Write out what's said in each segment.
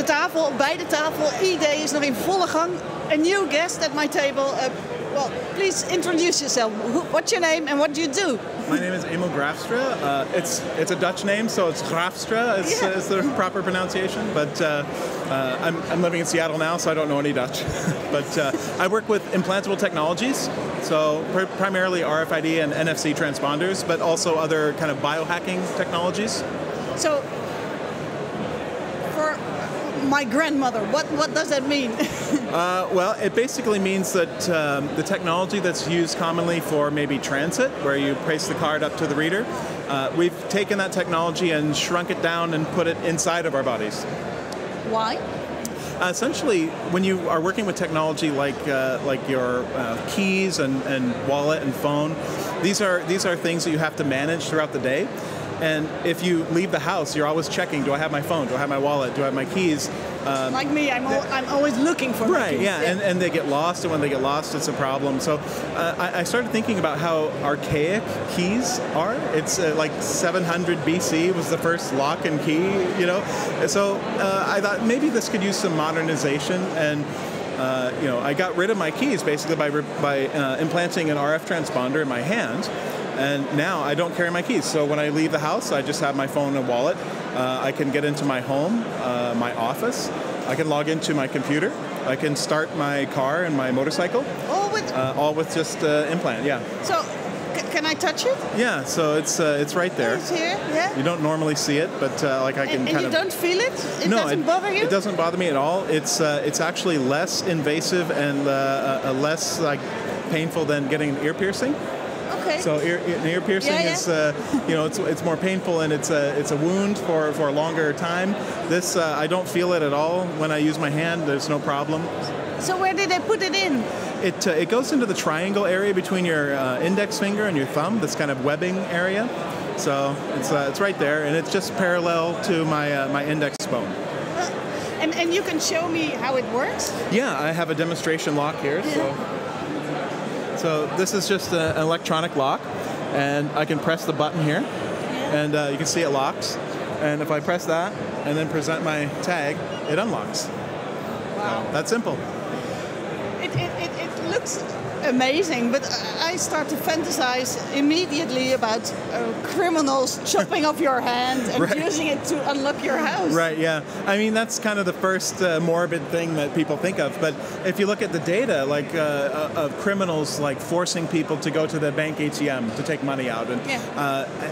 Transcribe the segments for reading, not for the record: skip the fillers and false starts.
tafel, bij de tafel. eDay is nog in volle gang. A new guest at my table. Well, please introduce yourself. What's your name and what do you do? My name is Amal Graafstra. It's a Dutch name, so it's Graafstra is the proper pronunciation. But I'm living in Seattle now, so I don't know any Dutch. But I work with implantable technologies, so primarily RFID and NFC transponders, but also other kind of biohacking technologies. So, for my grandmother, what does that mean? Well, it basically means that the technology that's used commonly for maybe transit, where you place the card up to the reader, we've taken that technology and shrunk it down and put it inside of our bodies. Why? Essentially, when you are working with technology like your keys and wallet and phone, these are things that you have to manage throughout the day. And if you leave the house, you're always checking, do I have my phone? Do I have my wallet? Do I have my keys? Like me, I'm always looking for my keys. Right, yeah, and they get lost, and when they get lost, it's a problem. So I started thinking about how archaic keys are. It's like 700 BC was the first lock and key, you know? So I thought maybe this could use some modernization, and I got rid of my keys basically by implanting an RF transponder in my hand. And now I don't carry my keys. So when I leave the house, I just have my phone and wallet. I can get into my home, my office. I can log into my computer. I can start my car and my motorcycle. All with just implant, yeah. So can I touch it? Yeah, so it's right there. It's here, yeah. You don't normally see it, but I can and you don't feel it? It doesn't bother you? It doesn't bother me at all. It's actually less invasive and less painful than getting an ear piercing. Okay. So ear piercing is, it's more painful, and it's a wound for a longer time. This I don't feel it at all when I use my hand. There's no problem. So where did they put it in? It goes into the triangle area between your index finger and your thumb. This kind of webbing area. So it's right there, and it's just parallel to my index bone. And you can show me how it works? Yeah, I have a demonstration lock here. So this is just an electronic lock, and I can press the button here, and you can see it locks. And if I press that and then present my tag, it unlocks. Wow. So that's simple. It looks amazing, but I start to fantasize immediately about criminals chopping off your hand and using it to unlock your house. Right, yeah. I mean, that's kind of the first morbid thing that people think of. But if you look at the data, like of criminals like forcing people to go to the bank ATM to take money out, and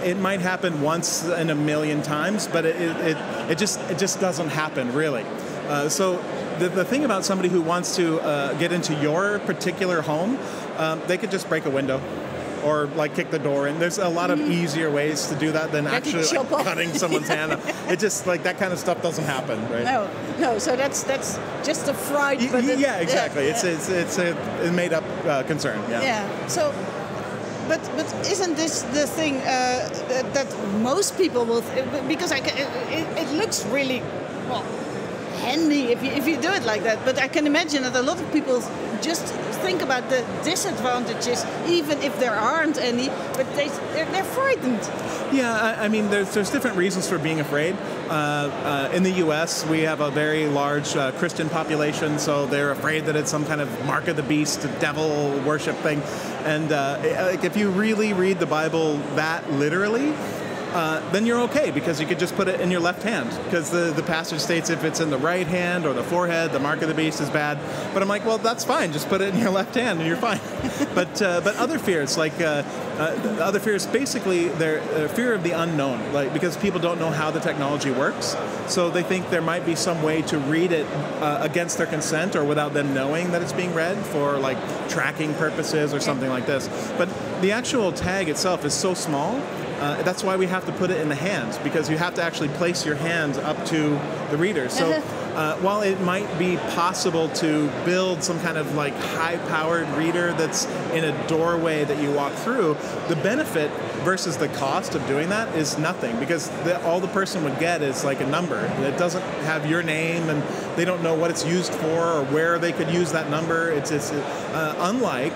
it might happen once in a million times, but it just doesn't happen really. So the thing about somebody who wants to get into your particular home, they could just break a window or kick the door in. There's a lot of easier ways to do that than actually cutting someone's hand off. It just that kind of stuff doesn't happen, right? No. So that's just a fright. But yeah, exactly. It's a made up concern. Yeah. Yeah. So. But isn't this the thing that most people will? Because it looks really handy if you do it like that. But I can imagine that a lot of people just think about the disadvantages, even if there aren't any. But they're frightened. Yeah, I mean, there's different reasons for being afraid. In the U.S., we have a very large Christian population, so they're afraid that it's some kind of mark of the beast, devil worship thing. And if you really read the Bible that literally, then you're okay, because you could just put it in your left hand, because the passage states if it's in the right hand or the forehead, the mark of the beast is bad. But I'm like, well, that's fine. Just put it in your left hand and you're fine. But other fears, other fears, basically they're fear of the unknown, because people don't know how the technology works. So they think there might be some way to read it against their consent or without them knowing that it's being read for tracking purposes or something like this. But the actual tag itself is so small. That's why we have to put it in the hands, because you have to actually place your hand up to the reader. So while it might be possible to build some kind of high-powered reader that's in a doorway that you walk through, the benefit versus the cost of doing that is nothing, because all the person would get is a number that doesn't have your name and they don't know what it's used for or where they could use that number. It's unlike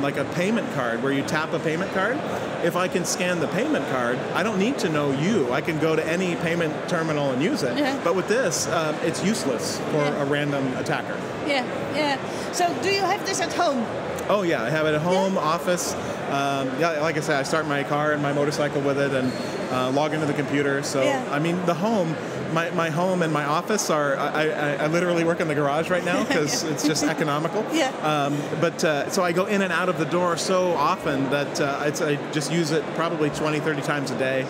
like a payment card where you tap a payment card. If I can scan the payment card, I don't need to know you. I can go to any payment terminal and use it. Yeah. But with this, it's useless for a random attacker. Yeah, yeah. So do you have this at home? Oh yeah, I have it at home, office. Like I said, I start my car and my motorcycle with it and log into the computer. So, I mean, the home, my home and my office are, I literally work in the garage right now because it's just economical. So I go in and out of the door so often that I just use it probably 20, 30 times a day.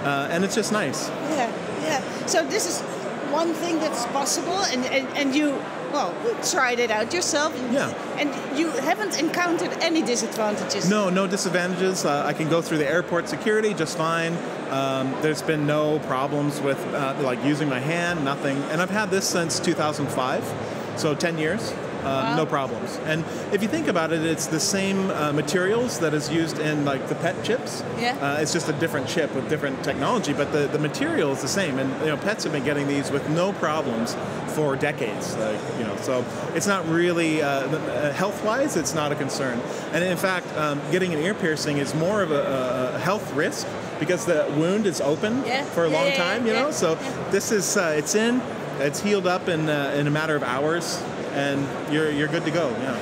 And it's just nice. Yeah, yeah. So this is one thing that's possible and you... Well, tried it out yourself. Yeah. And you haven't encountered any disadvantages? No disadvantages. I can go through the airport security just fine. There's been no problems with like using my hand, nothing. And I've had this since 2005, so 10 years. No problems. And if you think about it, it's the same materials that is used in like the pet chips. Yeah. It's just a different chip with different technology, but the material is the same. And pets have been getting these with no problems for decades. So it's not really health-wise, it's not a concern. And in fact, getting an ear piercing is more of a health risk because the wound is open for a long time. So this is it's healed up in a matter of hours. And you're good to go. Yeah.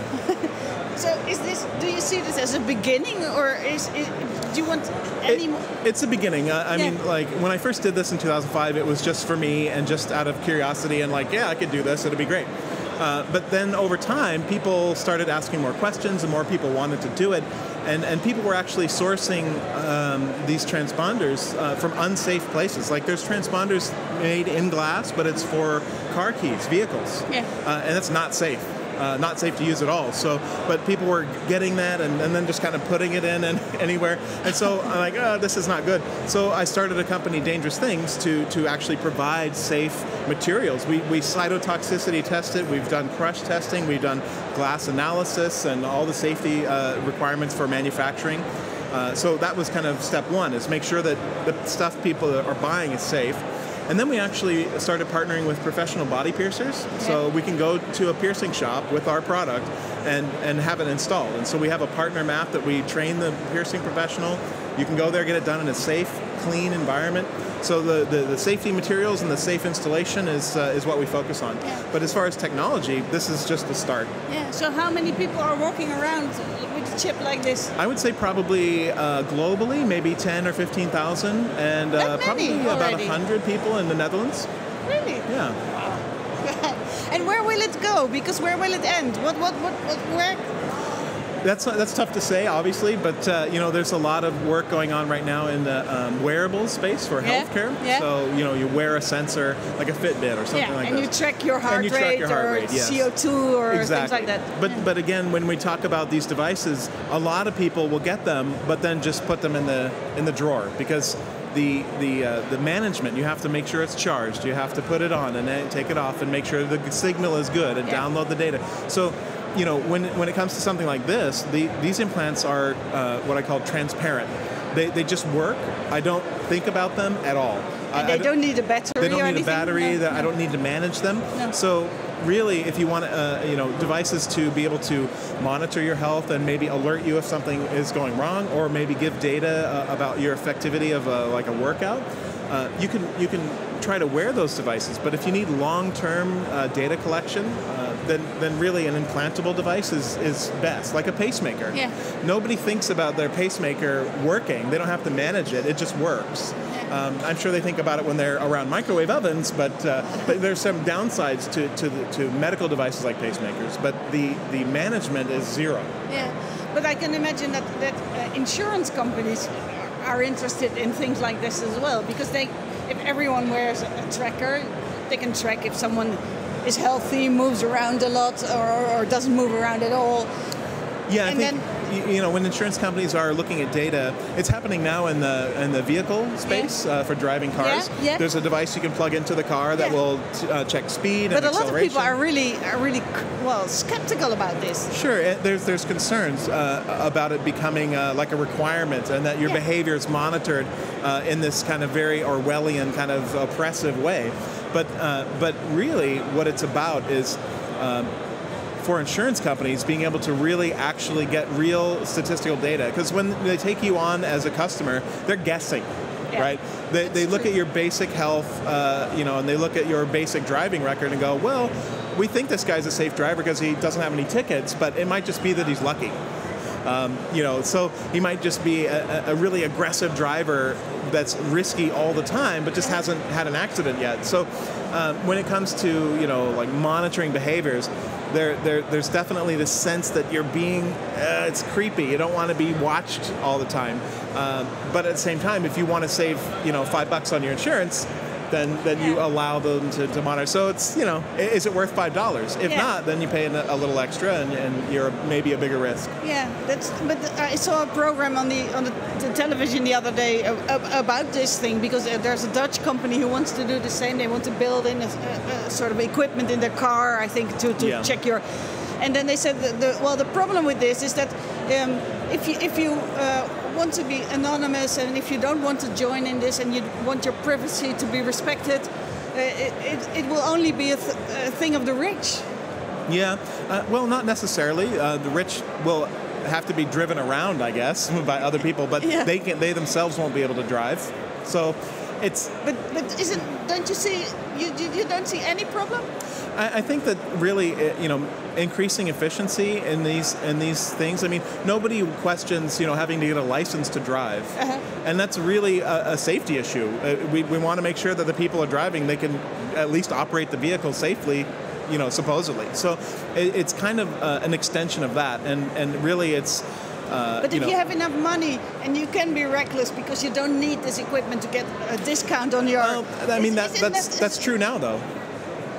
So do you see this as a beginning, or do you want any more? It's a beginning. I mean, like when I first did this in 2005, it was just for me and just out of curiosity and like, I could do this. It'd be great. But then over time, people started asking more questions and more people wanted to do it. And people were actually sourcing these transponders from unsafe places. Like there's transponders made in glass, but it's for car keys, vehicles. Yeah. And it's not safe. Not safe to use at all. So, but people were getting that and then just kind of putting it in and anywhere. And so I'm like, this is not good. So I started a company, Dangerous Things, to actually provide safe materials. We cytotoxicity test it. We've done crush testing. We've done glass analysis and all the safety requirements for manufacturing. So that was kind of step one, is make sure that the stuff people are buying is safe. And then we actually started partnering with professional body piercers. So we can go to a piercing shop with our product and have it installed. And so we have a partner map that we train the piercing professional. You can go there, get it done in a safe, clean environment. So the safety materials and the safe installation is what we focus on. Yeah. But as far as technology, this is just the start. Yeah. So how many people are walking around with a chip like this? I would say probably globally, maybe 10 or 15,000, and probably about 100 people in the Netherlands. Really? Yeah. Wow. And where will it go? Because where will it end? Where? That's tough to say, obviously, but there's a lot of work going on right now in the wearable space for healthcare. Yeah. So you wear a sensor like a Fitbit or something like that. And you track your heart rate or yes. CO2 or things like that. But again, when we talk about these devices, a lot of people will get them, but then just put them in the drawer because the management, you have to make sure it's charged. You have to put it on and then take it off and make sure the signal is good and download the data. So when it comes to something like this, these implants are what I call transparent. They just work. I don't think about them at all. And they don't need a battery. They don't need a battery. I don't need to manage them. No. So really, if you want devices to be able to monitor your health and maybe alert you if something is going wrong, or maybe give data about your effectivity of like a workout, you can try to wear those devices. But if you need long-term data collection, then really an implantable device is best, like a pacemaker. Yeah. Nobody thinks about their pacemaker working. They don't have to manage it. It just works. I'm sure they think about it when they're around microwave ovens, but there's some downsides to medical devices like pacemakers. But the management is zero. Yeah, but I can imagine that insurance companies are interested in things like this as well, because if everyone wears a tracker, they can track if someone is healthy, moves around a lot, or doesn't move around at all. Yeah, I think when insurance companies are looking at data, it's happening now in the vehicle space for driving cars. Yeah. There's a device you can plug into the car that will check speed and acceleration. But a lot of people are really skeptical about this. Sure, there's concerns about it becoming like a requirement, and that your behavior is monitored in this kind of very Orwellian kind of oppressive way. But really, what it's about is for insurance companies being able to really actually get real statistical data. Because when they take you on as a customer, they're guessing, right? They look at your basic health, and they look at your basic driving record and go, well, we think this guy's a safe driver because he doesn't have any tickets, but it might just be that he's lucky. So he might just be a really aggressive driver that's risky all the time, but just hasn't had an accident yet. So when it comes to like monitoring behaviors, there's definitely this sense that you're being it's creepy. You don't want to be watched all the time. But at the same time, if you want to save $5 on your insurance, then you allow them to monitor. So it's, is it worth $5? If not, then you pay a little extra and you're maybe a bigger risk. Yeah, but I saw a program on the television the other day about this thing, because there's a Dutch company who wants to do the same. They want to build in a sort of equipment in their car, I think, to check your... And then they said, the problem with this is that if you want to be anonymous, and if you don't want to join in this, and you want your privacy to be respected, it will only be a thing of the rich. Yeah, well, not necessarily. The rich will have to be driven around, I guess, by other people, but they themselves won't be able to drive. So it's... But don't you see, you don't see any problem? I think that really, increasing efficiency in these things. I mean, nobody questions, having to get a license to drive, and that's really a safety issue. We want to make sure that the people are driving, they can at least operate the vehicle safely, supposedly. So it's kind of an extension of that, and really it's. But if you have enough money and you can be reckless because you don't need this equipment to get a discount on your. Well, I mean that's true now though.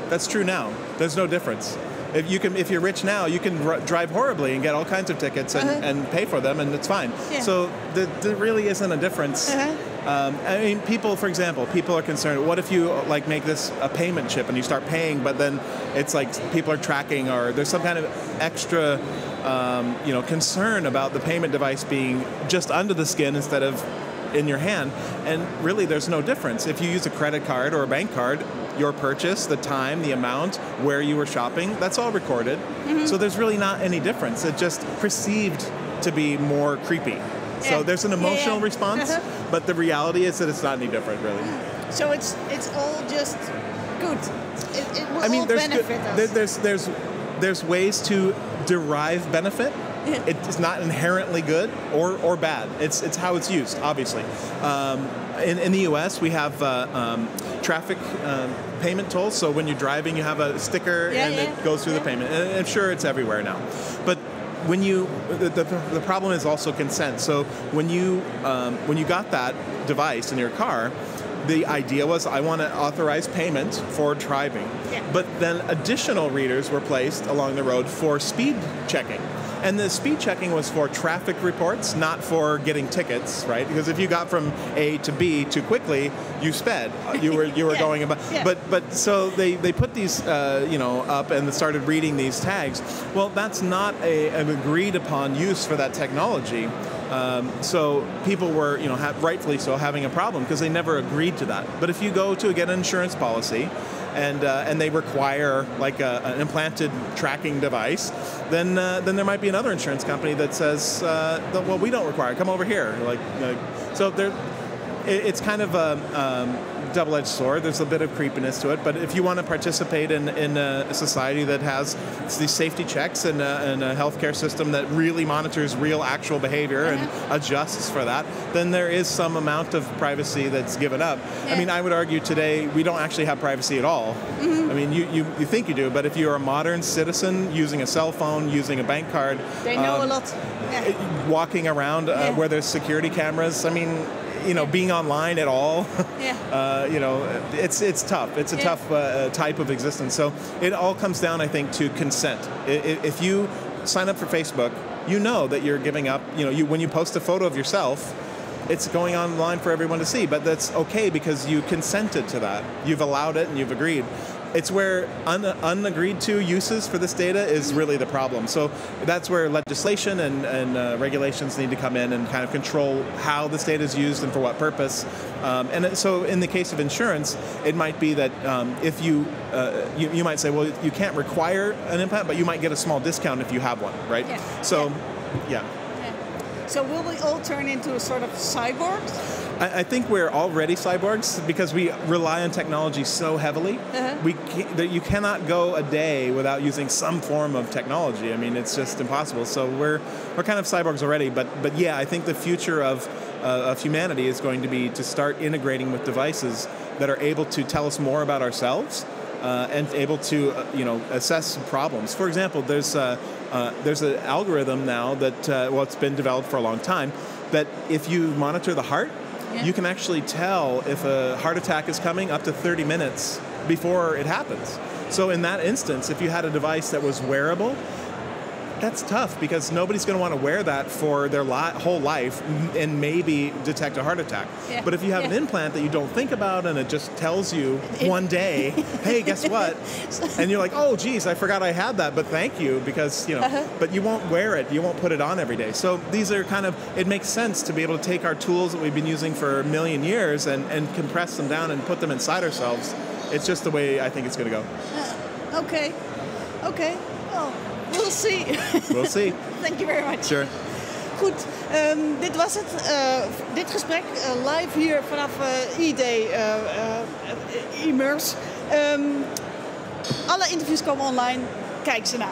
That's true now. There's no difference. If you're rich now, you can drive horribly and get all kinds of tickets and pay for them, and it's fine. Yeah. So there really isn't a difference. I mean, people are concerned. What if you make this a payment chip and you start paying, but then it's like people are tracking, or there's some kind of extra, concern about the payment device being just under the skin instead of in your hand. And really, there's no difference. If you use a credit card or a bank card, your purchase, the time, the amount, where you were shopping, that's all recorded. So there's really not any difference. It's just perceived to be more creepy. So there's an emotional response, but the reality is that it's not any different, really. So it's all just good. It will all benefit us. There's ways to derive benefit. It's not inherently good or bad. It's how it's used, obviously. In the U.S., we have traffic payment tolls. So when you're driving, you have a sticker it goes through the payment. And I'm sure it's everywhere now. But when the problem is also consent. So when you got that device in your car, the idea was, I want to authorize payment for driving. But then additional readers were placed along the road for speed checking. And the speed checking was for traffic reports, not for getting tickets, right? Because if you got from A to B too quickly, you sped. You were going about. But so they put these up and started reading these tags. Well, that's not an agreed upon use for that technology. So people were rightfully so having a problem because they never agreed to that. But if you go to get an insurance policy, and they require an implanted tracking device, then there might be another insurance company that says, well, we don't require it. Come over here. So it's kind of a double-edged sword. There's a bit of creepiness to it, but if you want to participate in a society that has these safety checks and a healthcare system that really monitors real actual behavior and adjusts for that, then there is some amount of privacy that's given up. I mean, I would argue today we don't actually have privacy at all. I mean, you think you do, but if you're a modern citizen using a cell phone, using a bank card, they know a lot. Walking around where there's security cameras, I mean, being online at all, it's tough. It's a tough type of existence. So it all comes down, I think, to consent. If you sign up for Facebook, you know that you're giving up. When you post a photo of yourself, it's going online for everyone to see. But that's okay because you consented to that. You've allowed it and you've agreed. it's where unagreed to uses for this data is really the problem. So that's where legislation and regulations need to come in and kind of control how this data is used and for what purpose. So in the case of insurance, it might be that if you might say, well, you can't require an implant, but you might get a small discount if you have one, right? Yeah. So, yeah. So will we all turn into a sort of cyborgs? I think we're already cyborgs because we rely on technology so heavily. You cannot go a day without using some form of technology. I mean, it's just impossible. So we're kind of cyborgs already. But yeah, I think the future of humanity is going to be to start integrating with devices that are able to tell us more about ourselves and able to assess problems. For example, there's an algorithm now that it's been developed for a long time that if you monitor the heart, you can actually tell if a heart attack is coming up to 30 minutes before it happens. So in that instance, if you had a device that was wearable, that's tough because nobody's going to want to wear that for their whole life and maybe detect a heart attack. Yeah. But if you have an implant that you don't think about and it just tells you one day, hey, guess what? And you're like, oh, geez, I forgot I had that, but thank you because, but you won't wear it. You won't put it on every day. So these are it makes sense to be able to take our tools that we've been using for a million years and compress them down and put them inside ourselves. It's just the way I think it's going to go. Okay. Well, we'll see. We'll see. Thank you very much. Sure. Goed, dit was het. Dit gesprek live hier vanaf eDay, Emerce. Alle interviews komen online. Kijk ze na.